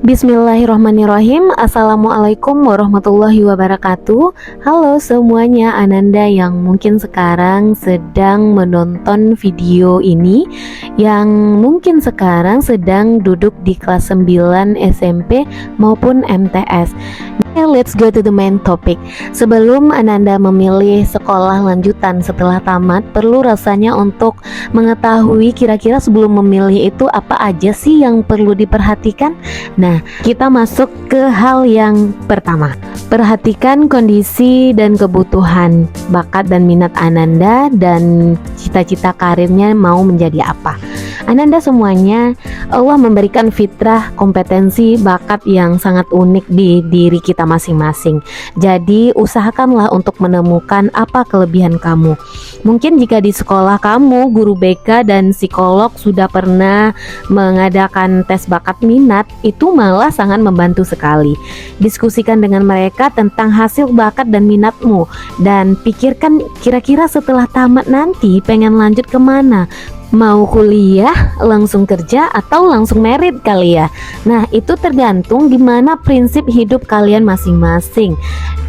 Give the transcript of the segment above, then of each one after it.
Bismillahirrahmanirrahim. Assalamualaikum warahmatullahi wabarakatuh. Halo semuanya, Ananda yang mungkin sekarang sedang menonton video ini, yang mungkin sekarang sedang duduk di kelas 9 SMP maupun MTS. Let's go to the main topic. Sebelum Ananda memilih sekolah lanjutan setelah tamat, perlu rasanya untuk mengetahui kira-kira sebelum memilih itu apa aja sih yang perlu diperhatikan. Nah, kita masuk ke hal yang pertama. Perhatikan kondisi dan kebutuhan, bakat dan minat Ananda, dan cita-cita karirnya mau menjadi apa. Ananda semuanya, Allah memberikan fitrah, kompetensi, bakat yang sangat unik di diri kita masing-masing. Jadi usahakanlah untuk menemukan apa kelebihan kamu. Mungkin jika di sekolah kamu, guru BK dan psikolog sudah pernah mengadakan tes bakat minat, itu malah sangat membantu sekali. Diskusikan dengan mereka tentang hasil bakat dan minatmu, dan pikirkan kira-kira setelah tamat nanti pengen lanjut kemana. Mau kuliah, langsung kerja, atau langsung merit kali ya. Nah, itu tergantung gimana prinsip hidup kalian masing-masing.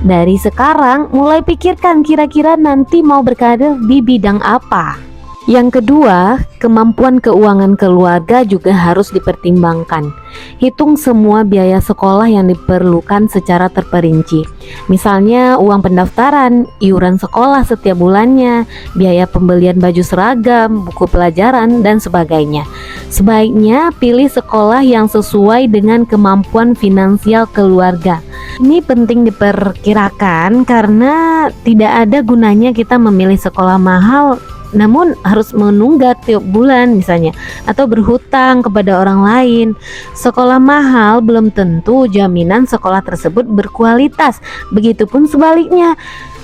Dari sekarang mulai pikirkan kira-kira nanti mau berkarir di bidang apa. Yang kedua, kemampuan keuangan keluarga juga harus dipertimbangkan. Hitung semua biaya sekolah yang diperlukan secara terperinci. Misalnya uang pendaftaran, iuran sekolah setiap bulannya, biaya pembelian baju seragam, buku pelajaran, dan sebagainya. Sebaiknya pilih sekolah yang sesuai dengan kemampuan finansial keluarga. Ini penting diperkirakan karena tidak ada gunanya kita memilih sekolah mahal namun harus menunggak tiap bulan misalnya, atau berhutang kepada orang lain. Sekolah mahal belum tentu jaminan sekolah tersebut berkualitas. Begitupun sebaliknya,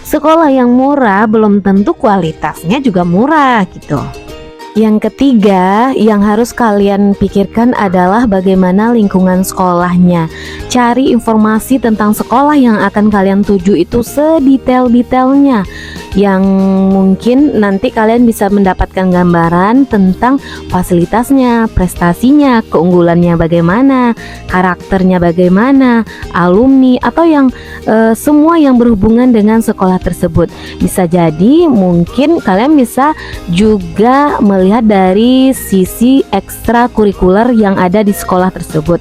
sekolah yang murah belum tentu kualitasnya juga murah gitu. Yang ketiga yang harus kalian pikirkan adalah bagaimana lingkungan sekolahnya. Cari informasi tentang sekolah yang akan kalian tuju itu sedetail-detailnya, yang mungkin nanti kalian bisa mendapatkan gambaran tentang fasilitasnya, prestasinya, keunggulannya bagaimana, karakternya bagaimana, alumni, atau yang semua yang berhubungan dengan sekolah tersebut. Bisa jadi mungkin kalian bisa juga melihat dari sisi ekstrakurikuler yang ada di sekolah tersebut.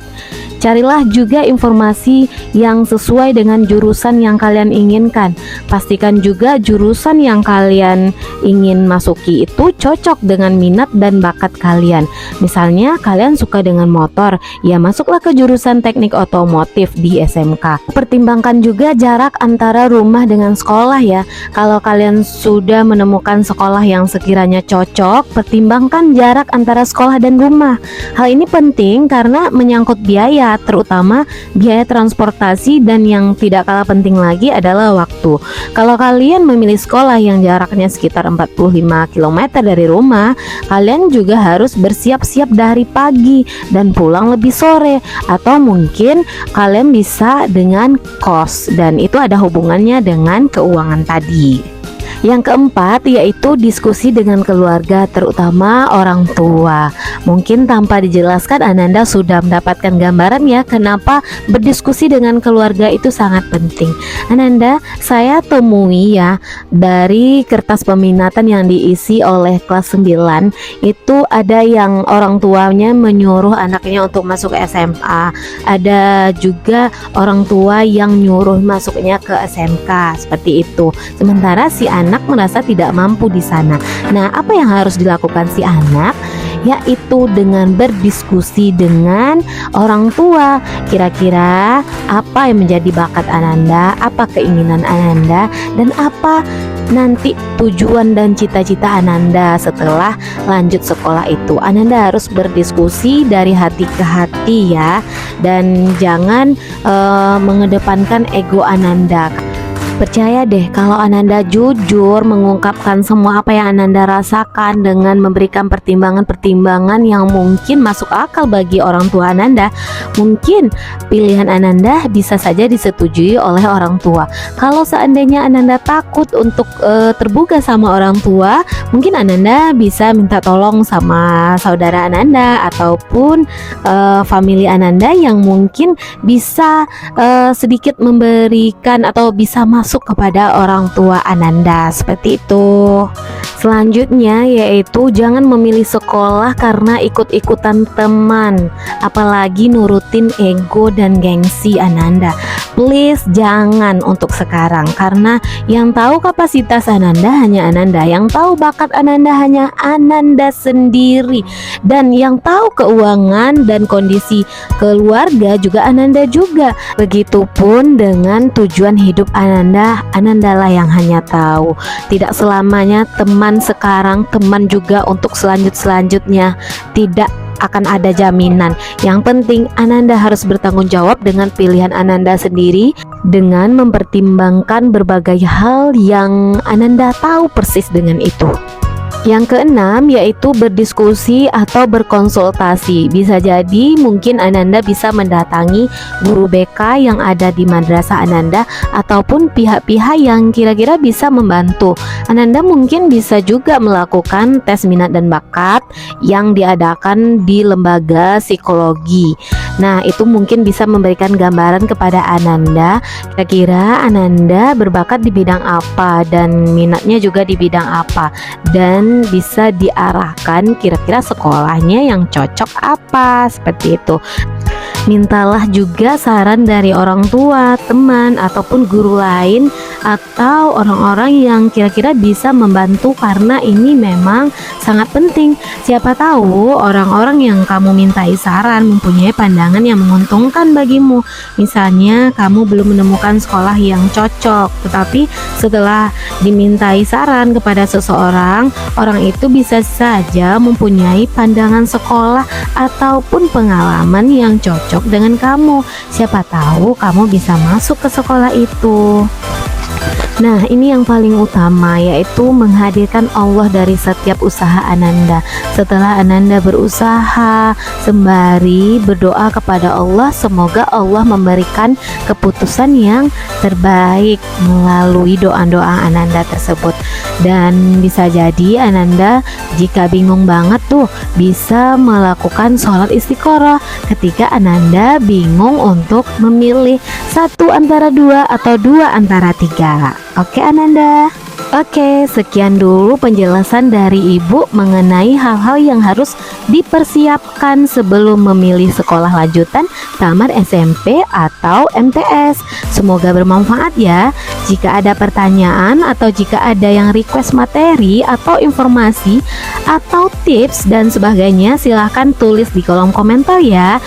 Carilah juga informasi yang sesuai dengan jurusan yang kalian inginkan. Pastikan juga jurusan yang kalian ingin masuki itu cocok dengan minat dan bakat kalian. Misalnya kalian suka dengan motor, ya masuklah ke jurusan teknik otomotif di SMK. Pertimbangkan juga jarak antara rumah dengan sekolah ya. Kalau kalian sudah menemukan sekolah yang sekiranya cocok, pertimbangkan jarak antara sekolah dan rumah. Hal ini penting karena menyangkut biaya, terutama biaya transportasi, dan yang tidak kalah penting lagi adalah waktu. Kalau kalian memilih sekolah yang jaraknya sekitar 45 km dari rumah, kalian juga harus bersiap-siap dari pagi dan pulang lebih sore, atau mungkin kalian bisa dengan kos, dan itu ada hubungannya dengan keuangan tadi. Yang keempat yaitu diskusi dengan keluarga, terutama orang tua. Mungkin tanpa dijelaskan Ananda sudah mendapatkan gambaran ya kenapa berdiskusi dengan keluarga itu sangat penting. Ananda, saya temui ya dari kertas peminatan yang diisi oleh kelas 9, itu ada yang orang tuanya menyuruh anaknya untuk masuk SMA. Ada juga orang tua yang nyuruh masuknya ke SMK, seperti itu. Sementara si anak merasa tidak mampu di sana. Nah, apa yang harus dilakukan si anak? Yaitu dengan berdiskusi dengan orang tua. Kira-kira apa yang menjadi bakat Ananda, apa keinginan Ananda, dan apa nanti tujuan dan cita-cita Ananda setelah lanjut sekolah itu. Ananda harus berdiskusi dari hati ke hati ya, dan jangan mengedepankan ego Ananda. Percaya deh kalau Ananda jujur mengungkapkan semua apa yang Ananda rasakan dengan memberikan pertimbangan-pertimbangan yang mungkin masuk akal bagi orang tua Ananda, mungkin pilihan Ananda bisa saja disetujui oleh orang tua. Kalau seandainya Ananda takut untuk terbuka sama orang tua, mungkin Ananda bisa minta tolong sama saudara Ananda ataupun family Ananda yang mungkin bisa sedikit memberikan atau bisa masuk kepada orang tua Ananda, seperti itu. Selanjutnya yaitu jangan memilih sekolah karena ikut-ikutan teman, apalagi nurutin ego dan gengsi Ananda. Please jangan untuk sekarang, karena yang tahu kapasitas Ananda hanya Ananda, yang tahu bakat Ananda hanya Ananda sendiri, dan yang tahu keuangan dan kondisi keluarga juga Ananda juga. Begitupun dengan tujuan hidup Ananda, Anandalah yang hanya tahu. Tidak selamanya teman sekarang, teman juga untuk selanjutnya. Tidak akan ada jaminan. Yang penting Ananda harus bertanggung jawab dengan pilihan Ananda sendiri, dengan mempertimbangkan berbagai hal yang Ananda tahu persis dengan itu. Yang keenam yaitu berdiskusi atau berkonsultasi. Bisa jadi mungkin Ananda bisa mendatangi guru BK yang ada di madrasah Ananda ataupun pihak-pihak yang kira-kira bisa membantu. Ananda mungkin bisa juga melakukan tes minat dan bakat yang diadakan di lembaga psikologi. Nah, itu mungkin bisa memberikan gambaran kepada Ananda kira-kira Ananda berbakat di bidang apa dan minatnya juga di bidang apa, dan bisa diarahkan kira-kira sekolahnya yang cocok apa, seperti itu. Mintalah juga saran dari orang tua, teman, ataupun guru lain atau orang-orang yang kira-kira bisa membantu, karena ini memang sangat penting. Siapa tahu orang-orang yang kamu mintai saran mempunyai pandangan yang menguntungkan bagimu. Misalnya kamu belum menemukan sekolah yang cocok, tetapi setelah dimintai saran kepada seseorang, orang itu bisa saja mempunyai pandangan sekolah ataupun pengalaman yang cocok dengan kamu. Siapa tahu kamu bisa masuk ke sekolah itu. Nah, ini yang paling utama, yaitu menghadirkan Allah dari setiap usaha Ananda. Setelah Ananda berusaha sembari berdoa kepada Allah, semoga Allah memberikan keputusan yang terbaik melalui doa-doa Ananda tersebut. Dan bisa jadi Ananda jika bingung banget tuh, bisa melakukan sholat istikharah ketika Ananda bingung untuk memilih satu antara dua atau dua antara tiga. Oke Ananda. Oke, sekian dulu penjelasan dari Ibu mengenai hal-hal yang harus dipersiapkan sebelum memilih sekolah lanjutan tamat SMP atau MTS. Semoga bermanfaat ya. Jika ada pertanyaan atau jika ada yang request materi atau informasi atau tips dan sebagainya, silahkan tulis di kolom komentar ya.